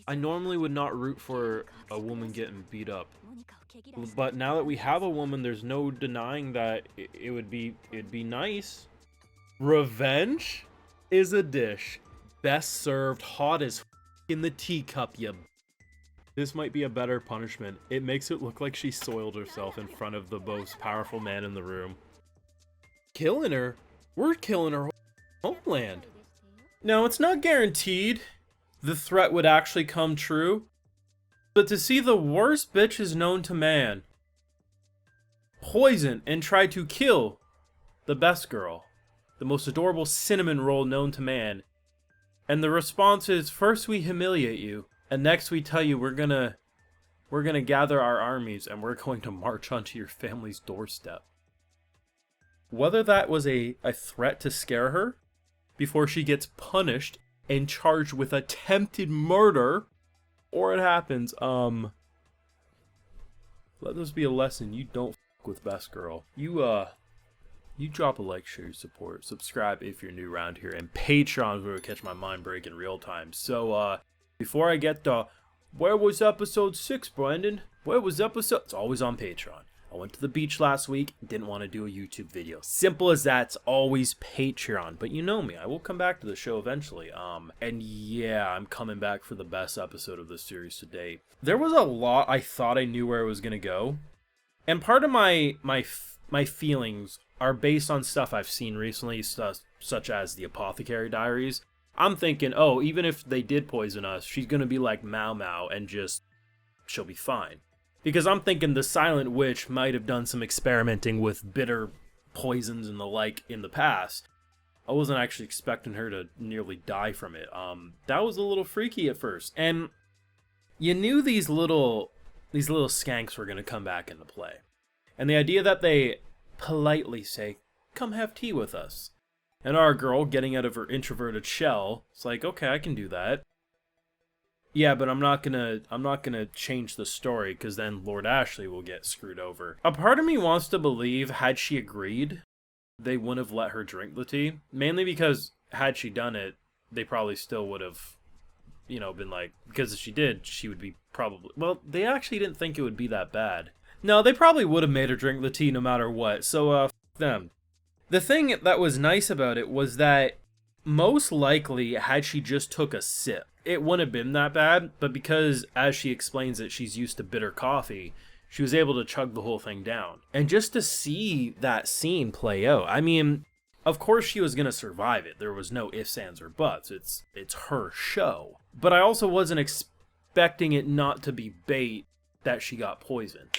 I normally would not root for a woman getting beat up. But now that we have a woman, there's no denying that it'd be nice. Revenge is a dish best served hot as in the teacup, you. This might be a better punishment. It makes it look like she soiled herself in front of the most powerful man in the room. Killing her? We're killing her homeland. Now, it's not guaranteed the threat would actually come true, but to see the worst bitches known to man poison and try to kill the best girl, the most adorable cinnamon roll known to man, and the response is, first we humiliate you, and next we tell you we're gonna gather our armies and we're going to march onto your family's doorstep. Whether that was a threat to scare her before she gets punished and charged with attempted murder, or it happens, let this be a lesson. You don't f with best girl. You drop a like, share your support, subscribe if you're new around here, and Patreon is where we catch my mind break in real time. So, before I get to, where was episode 6, Brandon? Where was episode? It's always on Patreon. I went to the beach last week, didn't want to do a YouTube video. Simple as that, it's always Patreon. But you know me, I will come back to the show eventually. And yeah, I'm coming back for the best episode of this series to date. There was a lot I thought I knew where it was going to go. And part of my feelings are based on stuff I've seen recently, such as the Apothecary Diaries. I'm thinking, oh, even if they did poison us, she's going to be like Mao Mao and just, she'll be fine. Because I'm thinking the Silent Witch might have done some experimenting with bitter poisons and the like in the past. I wasn't actually expecting her to nearly die from it. That was a little freaky at first. And you knew these little skanks were going to come back into play. And the idea that they politely say, come have tea with us. And our girl getting out of her introverted shell, it's like, okay, I can do that. Yeah, but I'm not gonna change the story, because then Lord Ashley will get screwed over. A part of me wants to believe, had she agreed, they wouldn't have let her drink the tea. Mainly because, had she done it, they probably still would have, been like, because if she did, she would be probably, well, they actually didn't think it would be that bad. No, they probably would have made her drink the tea no matter what, so, f them. The thing that was nice about it was that, most likely, had she just took a sip, it wouldn't have been that bad, but because, as she explains it, she's used to bitter coffee, she was able to chug the whole thing down. And just to see that scene play out, I mean, of course she was going to survive it. There was no ifs, ands, or buts. It's her show. But I also wasn't expecting it not to be bait that she got poisoned.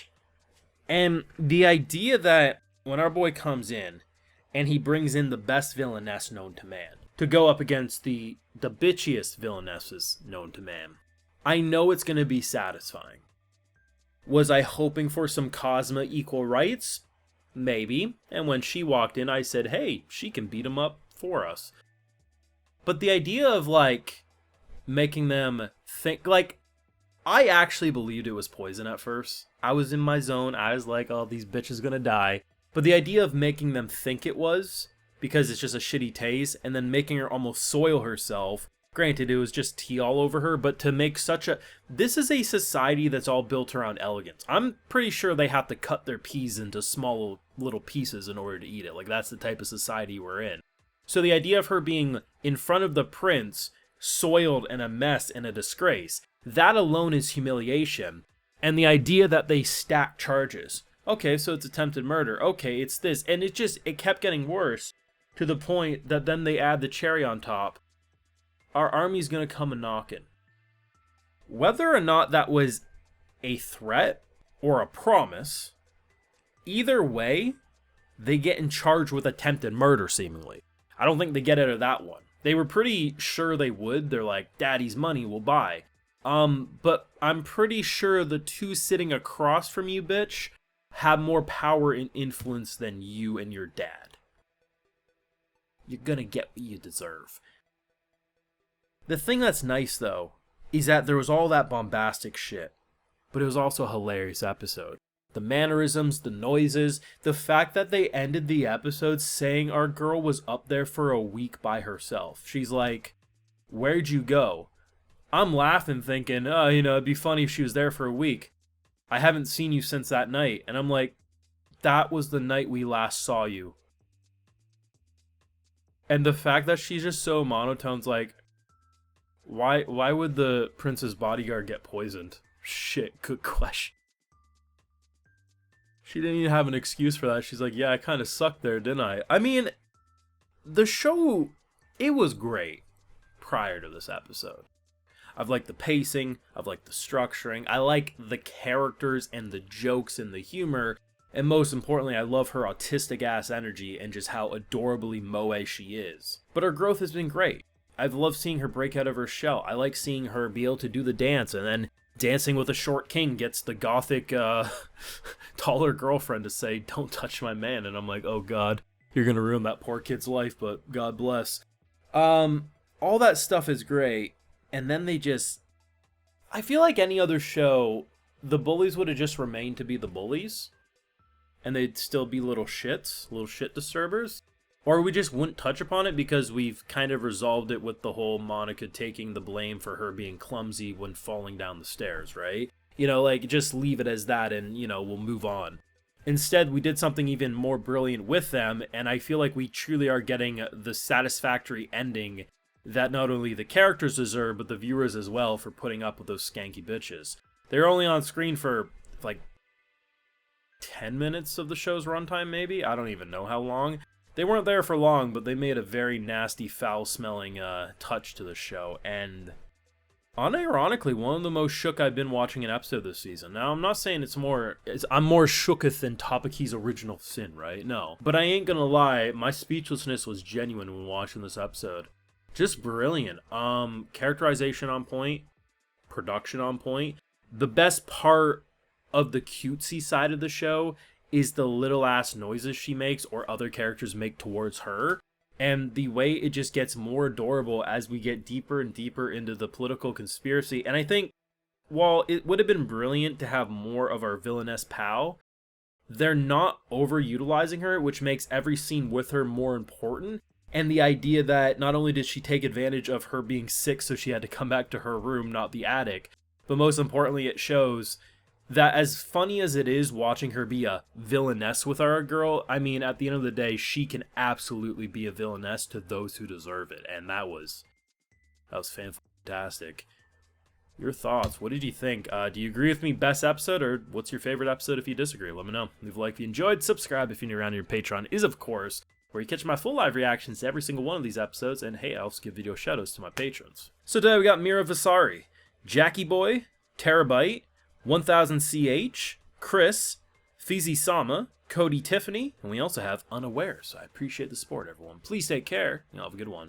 And the idea that when our boy comes in, and he brings in the best villainess known to man, to go up against the bitchiest villainesses known to man, I know it's going to be satisfying. Was I hoping for some Cosma equal rights? Maybe. And when she walked in, I said, hey, she can beat him up for us. But the idea of, making them think, I actually believed it was poison at first. I was in my zone. I was like, oh, these bitches gonna die. But the idea of making them think it was, because it's just a shitty taste, and then making her almost soil herself. Granted, it was just tea all over her, but to make this is a society that's all built around elegance. I'm pretty sure they have to cut their peas into small little pieces in order to eat it. That's the type of society we're in. So the idea of her being in front of the prince, soiled and a mess and a disgrace, that alone is humiliation. And the idea that they stack charges. Okay, so it's attempted murder. Okay, it's this. And it kept getting worse. To the point that then they add the cherry on top. Our army's gonna come a-knockin'. Whether or not that was a threat or a promise, either way, they get in charge with attempted murder, seemingly. I don't think they get out of that one. They were pretty sure they would. They're like, daddy's money will buy. But I'm pretty sure the two sitting across from you, bitch, have more power and influence than you and your dad. You're gonna get what you deserve. The thing that's nice, though, is that there was all that bombastic shit, but it was also a hilarious episode. The mannerisms, the noises, the fact that they ended the episode saying our girl was up there for a week by herself. She's like, where'd you go? I'm laughing thinking, oh, you know, it'd be funny if she was there for a week. I haven't seen you since that night. And I'm like, that was the night we last saw you. And the fact that she's just so monotone's like, why would the prince's bodyguard get poisoned? Shit, good question. She didn't even have an excuse for that. She's like, yeah, I kind of sucked there, didn't I? I mean, the show, it was great prior to this episode. I've liked the pacing, I've liked the structuring, I like the characters and the jokes and the humor, and most importantly, I love her autistic ass energy and just how adorably moe she is. But her growth has been great. I've loved seeing her break out of her shell. I like seeing her be able to do the dance, and then Dancing with a Short King gets the gothic, taller girlfriend to say, don't touch my man, and I'm like, oh god, you're gonna ruin that poor kid's life, but god bless. All that stuff is great, and then they just... I feel like any other show, the bullies would have just remained to be the bullies, and they'd still be little shits, little shit disturbers. Or we just wouldn't touch upon it because we've kind of resolved it with the whole Monica taking the blame for her being clumsy when falling down the stairs, right? You know, like, just leave it as that and, you know, we'll move on. Instead, we did something even more brilliant with them, and I feel like we truly are getting the satisfactory ending that not only the characters deserve, but the viewers as well for putting up with those skanky bitches. They're only on screen for, like, 10 minutes of the show's runtime, maybe? I don't even know how long. They weren't there for long, but they made a very nasty, foul-smelling touch to the show, and unironically, one of the most shook I've been watching an episode this season. Now, I'm not saying I'm more shooketh than Tabaki's original sin, right? No. But I ain't gonna lie, my speechlessness was genuine when watching this episode. Just brilliant. Characterization on point, production on point. The best part of the cutesy side of the show is the little ass noises she makes or other characters make towards her, and the way it just gets more adorable as we get deeper and deeper into the political conspiracy. And I think while it would have been brilliant to have more of our villainess pal, they're not overutilizing her, which makes every scene with her more important. And the idea that not only did she take advantage of her being sick so she had to come back to her room, not the attic, but most importantly it shows that as funny as it is watching her be a villainess with our girl, I mean, at the end of the day, she can absolutely be a villainess to those who deserve it. And that was fantastic. Your thoughts, what did you think? Do you agree with me, best episode, or what's your favorite episode if you disagree? Let me know. Leave a like if you enjoyed, subscribe if you're new around here. Patreon is, of course, where you catch my full live reactions to every single one of these episodes, and hey, I also give video shoutouts to my patrons. So today we got Mira Vasari, Jackie Boy, Terabyte, 1000CH, Chris, Fizi Sama, Cody Tiffany, and we also have Unaware, so I appreciate the support, everyone. Please take care, and y'all have a good one.